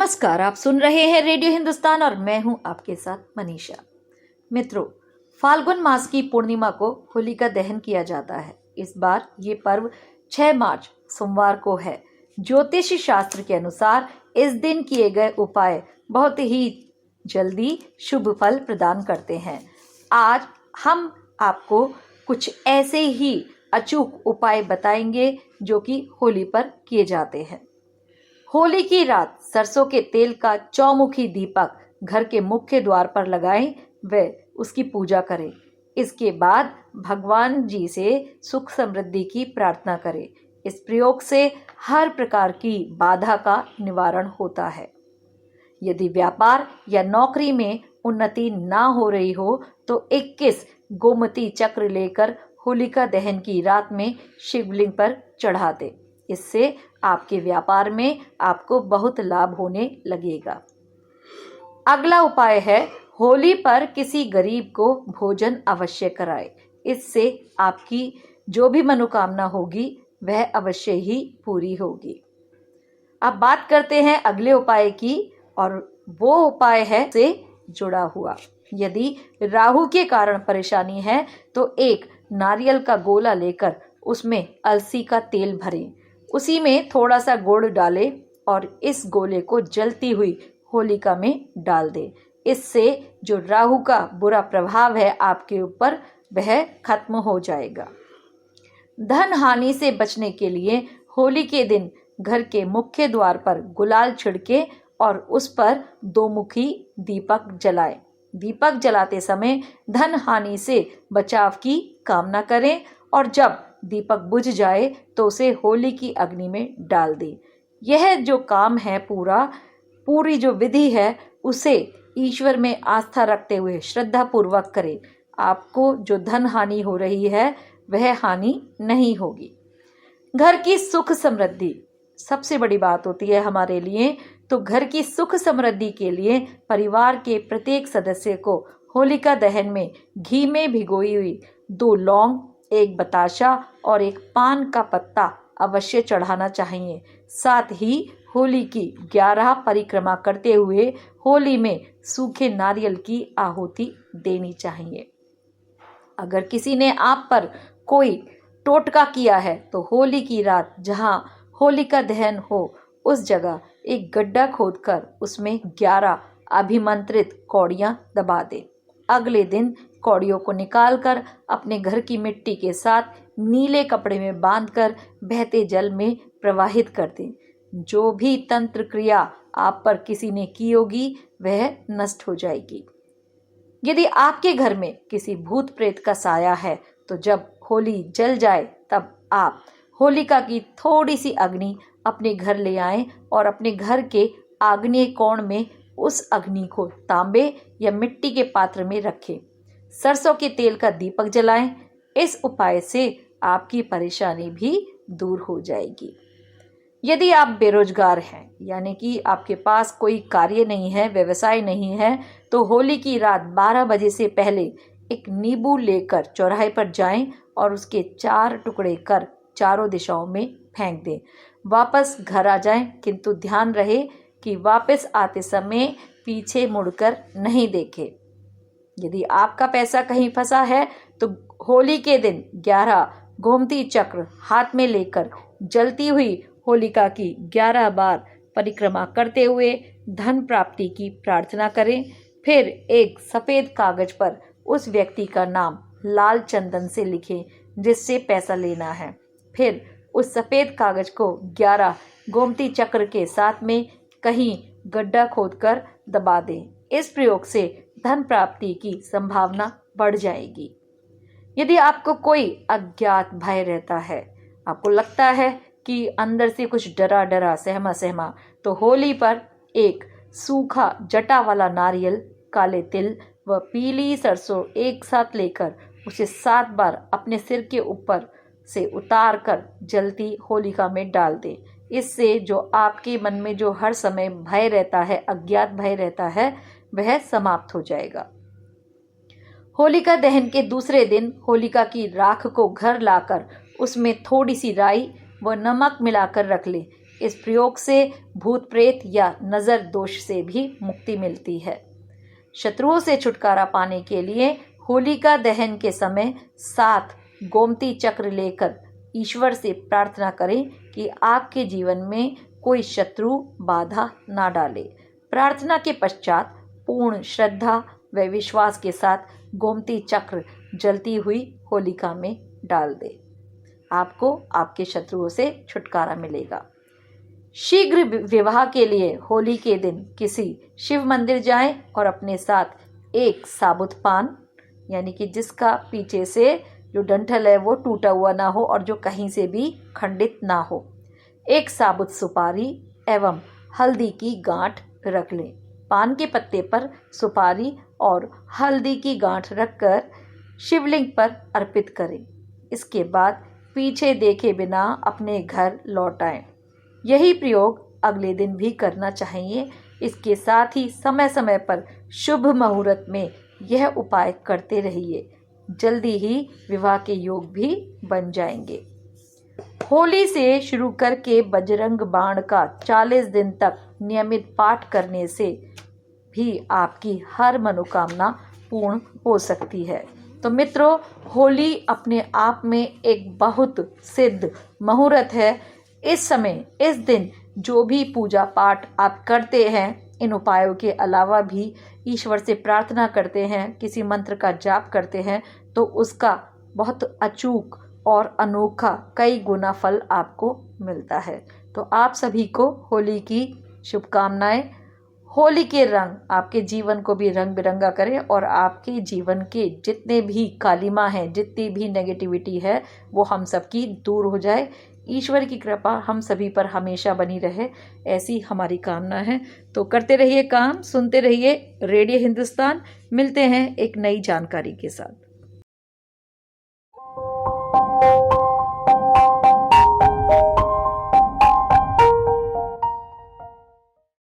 नमस्कार, आप सुन रहे हैं रेडियो हिंदुस्तान और मैं हूं आपके साथ मनीषा। मित्रों, फाल्गुन मास की पूर्णिमा को होलिका दहन किया जाता है। इस बार ये पर्व 6 मार्च सोमवार को है। ज्योतिषी शास्त्र के अनुसार इस दिन किए गए उपाय बहुत ही जल्दी शुभ फल प्रदान करते हैं। आज हम आपको कुछ ऐसे ही अचूक उपाय बताएंगे जो कि होली पर किए जाते हैं। होली की रात सरसों के तेल का चौमुखी दीपक घर के मुख्य द्वार पर लगाएं व उसकी पूजा करें। इसके बाद भगवान जी से सुख समृद्धि की प्रार्थना करें। इस प्रयोग से हर प्रकार की बाधा का निवारण होता है। यदि व्यापार या नौकरी में उन्नति ना हो रही हो तो 21 गोमती चक्र लेकर होलिका दहन की रात में शिवलिंग पर चढ़ा दें। इससे आपके व्यापार में आपको बहुत लाभ होने लगेगा। अगला उपाय है, होली पर किसी गरीब को भोजन अवश्य कराएं। इससे आपकी जो भी मनोकामना होगी वह अवश्य ही पूरी होगी। अब बात करते हैं अगले उपाय की, और वो उपाय है से जुड़ा हुआ। यदि राहु के कारण परेशानी है तो एक नारियल का गोला लेकर उसमें अलसी का तेल भरें, उसी में थोड़ा सा गुड़ डालें और इस गोले को जलती हुई होलिका में डाल दें। इससे जो राहु का बुरा प्रभाव है आपके ऊपर वह खत्म हो जाएगा। धन हानि से बचने के लिए होली के दिन घर के मुख्य द्वार पर गुलाल छिड़के और उस पर 2 मुखी दीपक जलाएं। दीपक जलाते समय धन हानि से बचाव की कामना करें और जब दीपक बुझ जाए तो उसे होली की अग्नि में डाल दें। यह जो काम है पूरी जो विधि है उसे ईश्वर में आस्था रखते हुए श्रद्धा पूर्वक करें। आपको जो धन हानि हो रही है वह हानि नहीं होगी। घर की सुख समृद्धि सबसे बड़ी बात होती है हमारे लिए, तो घर की सुख समृद्धि के लिए परिवार के प्रत्येक सदस्य को होलिका दहन में घी में भिगोई हुई 2 लौंग, 1 बताशा और 1 पान का पत्ता अवश्य चढ़ाना चाहिए। साथ ही होली की 11 परिक्रमा करते हुए होली में सूखे नारियल की आहुति देनी चाहिए। अगर किसी ने आप पर कोई टोटका किया है तो होली की रात जहां होलिका दहन हो उस जगह एक गड्ढा खोदकर उसमें 11 अभिमंत्रित कौड़ियां दबा दें। अगले दिन कौड़ियों को निकालकर अपने घर की मिट्टी के साथ नीले कपड़े में बांधकर बहते जल में प्रवाहित कर दें। जो भी तंत्र क्रिया आप पर किसी ने की होगी वह नष्ट हो जाएगी। यदि आपके घर में किसी भूत प्रेत का साया है तो जब होली जल जाए तब आप होलिका की थोड़ी सी अग्नि अपने घर ले आएं और अपने घर के आग्नेय कोण में उस अग्नि को तांबे या मिट्टी के पात्र में रखें। सरसों के तेल का दीपक जलाएं। इस उपाय से आपकी परेशानी भी दूर हो जाएगी। यदि आप बेरोजगार हैं, यानी कि आपके पास कोई कार्य नहीं है, व्यवसाय नहीं है, तो होली की रात 12 बजे से पहले एक नींबू लेकर चौराहे पर जाएं और उसके 4 टुकड़े कर चारों दिशाओं में फेंक दें। वापस घर आ जाएं, किंतु ध्यान रहे कि वापस आते समय पीछे मुड़कर नहीं देखें। यदि आपका पैसा कहीं फंसा है तो होली के दिन 11 गोमती चक्र हाथ में लेकर जलती हुई होलिका की 11 बार परिक्रमा करते हुए धन प्राप्ति की प्रार्थना करें। फिर एक सफ़ेद कागज पर उस व्यक्ति का नाम लाल चंदन से लिखें जिससे पैसा लेना है। फिर उस सफ़ेद कागज को 11 गोमती चक्र के साथ में कहीं गड्ढा खोदकर दबा दें। इस प्रयोग से धन प्राप्ति की संभावना बढ़ जाएगी। यदि आपको कोई अज्ञात भय रहता है, आपको लगता है कि अंदर से कुछ डरा डरा सहमा सहमा, तो होली पर एक सूखा जटा वाला नारियल, काले तिल व पीली सरसों एक साथ लेकर उसे 7 बार अपने सिर के ऊपर से उतार कर जलती होलिका में डाल दें। इससे जो आपके मन में जो हर समय भय रहता है, अज्ञात भय रहता है, वह समाप्त हो जाएगा। होलिका दहन के दूसरे दिन होलिका की राख को घर लाकर उसमें थोड़ी सी राई व नमक मिलाकर रख लें। इस प्रयोग से भूत प्रेत या नज़र दोष से भी मुक्ति मिलती है। शत्रुओं से छुटकारा पाने के लिए होलिका दहन के समय 7 गोमती चक्र लेकर ईश्वर से प्रार्थना करें कि आपके जीवन में कोई शत्रु बाधा ना डाले। प्रार्थना के पश्चात पूर्ण श्रद्धा व विश्वास के साथ गोमती चक्र जलती हुई होलिका में डाल दे। आपको आपके शत्रुओं से छुटकारा मिलेगा। शीघ्र विवाह के लिए होली के दिन किसी शिव मंदिर जाएं और अपने साथ एक साबुत पान, यानी कि जिसका पीछे से जो डंठल है वो टूटा हुआ ना हो और जो कहीं से भी खंडित ना हो, एक साबुत सुपारी एवं हल्दी की गांठ रख लें। पान के पत्ते पर सुपारी और हल्दी की गांठ रखकर शिवलिंग पर अर्पित करें। इसके बाद पीछे देखे बिना अपने घर लौट आएं। यही प्रयोग अगले दिन भी करना चाहिए। इसके साथ ही समय समय पर शुभ मुहूर्त में यह उपाय करते रहिए। जल्दी ही विवाह के योग भी बन जाएंगे। होली से शुरू करके बजरंग बाण का 40 दिन तक नियमित पाठ करने से भी आपकी हर मनोकामना पूर्ण हो सकती है। तो मित्रों, होली अपने आप में एक बहुत सिद्ध मुहूर्त है। इस समय, इस दिन जो भी पूजा पाठ आप करते हैं, इन उपायों के अलावा भी ईश्वर से प्रार्थना करते हैं, किसी मंत्र का जाप करते हैं, तो उसका बहुत अचूक और अनोखा कई गुना फल आपको मिलता है। तो आप सभी को होली की शुभकामनाएं। होली के रंग आपके जीवन को भी रंग बिरंगा करें और आपके जीवन के जितने भी कालिमा हैं, जितनी भी नेगेटिविटी है, वो हम सबकी दूर हो जाए। ईश्वर की कृपा हम सभी पर हमेशा बनी रहे, ऐसी हमारी कामना है। तो करते रहिए काम, सुनते रहिए रेडियो हिंदुस्तान। मिलते हैं एक नई जानकारी के साथ।